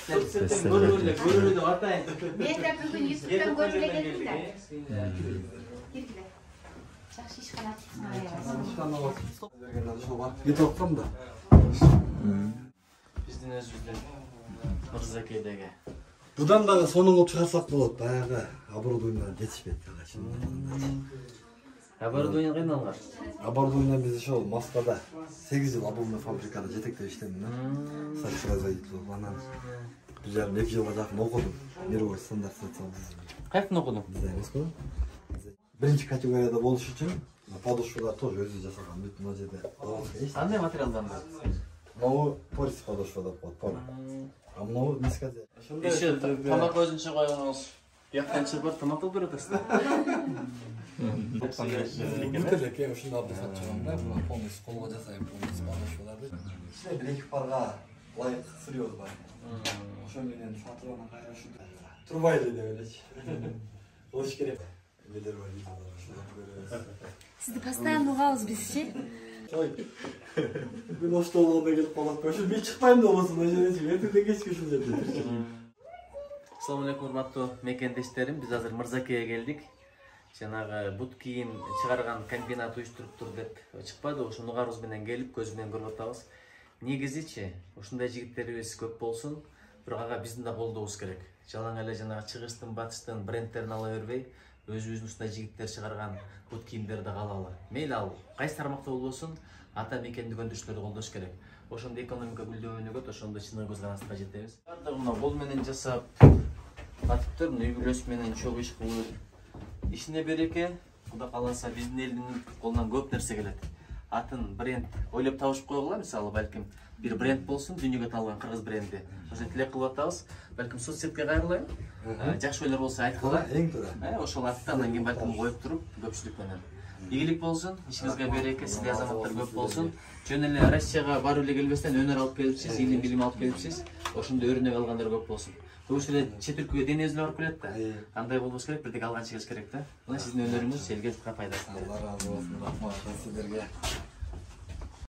Көрүлү деп атайын. Мен де бүгін YouTube'дан көріп келдім да. Келгіле. Жақсы ешқана артықсына Кетіп отқам да. Біздің өзімізден Мырзакейдегі. Бұдан дағы соның қылып шығарсақ болады. Баяғы оборудованиедан жетіспейді. Оборудование қайдан алған? Оборудование біз еще Москвада 8 жыл обувной фабрикада жетектеп иштедим. Сачразайдым. Анан 1,5-2 жылга жакын окудум. Мировой стандарт. Каяктан окудуң? Дизайн. Биринчи категорияда болуш үчүн подошвалар тоже өзү жасаган. Бүт мына жерде. Кандай материалдан бар? Могу порис подошва деп коет, пор. А могу нискаде. Еще тамак өзүнчө койгоңуз. Бияктан чыгып тамак кылып берет атасыздар. Бүтелек ушундай абдыхат чыгам да, буга полностью колго жасайм, полностью подошваларды. Ичине бир эки парга лайык сырьёз бар. Ошо менен сатып алган кайра ушундай. Турбайды деп элечи. Болуш керек. Билер бар видеолор ошолорду көрөбүз. Сізді постоянно угабыз бизчи. Ой. Мен ошто болгондо келип калат. Ошо мен чыкпайм да болсун, ошо эртеден кечке ушул жерде. Assalamu alaikum урматтуу мекендештерим. Биз азыр Мырзакейге келдик. Жанагы бут кийим чыгарган комбинат уюштуруптур деп чыкпады. Ошону угарыбыз менен келип көз менен көрүп атабыз. Негизичи ушундай жигиттерибиз көп болсун. Бирок ага биздин да колдообуз керек. Жалаң эле жанагы чыгыштын, батыштын брендтерин ала бербей, өзүбүздүн ушундай жигиттер чыгарган бут кийимдерди алалы. Мейли ал кайсы тармакта болбосун, ата мекендик өндүрүштөрдү колдош керек. Ошондо экономика гүлдөп өнүгөт, ошондо чыныгы көз карандыга жетебиз. Бардыгы мына кол менен жасап, атыптыр, үй бүлөс менен чогуу иш кылып, ишине береке. Кудай кааласа биздин элдин колунан көп нерсе келет. Атын бренд ойлоп табышып койгула, мисалы балким бир бренд болсун, дүйнөгө таалган кыргыз бренди. Ошо тилек кылып атабыз. Балким соцсетке кайрылайын. Жакшы ойлор болсо айткыла. Эң туура. Ошол атты андан кийин балким коюп туруп, көпчүлүк менен. Ийгилик болсун, ишиңизге береке, сизде азаматтар көп болсун. Жөн эле Россияга барып эле келбестен өнөр алып келипсиз, илим билим алып келипсиз. Ошондо өрүнө калгандар көп болсун. Көбүнчө эле чет өлкөгө денең эле барып келет да. Андай болбош керек, бирдеке алганчы келиш керек да. Мына сиздин өнөрүңүз элге жукка пайдасын берет. Алла разы болсун, рахмат сиздерге.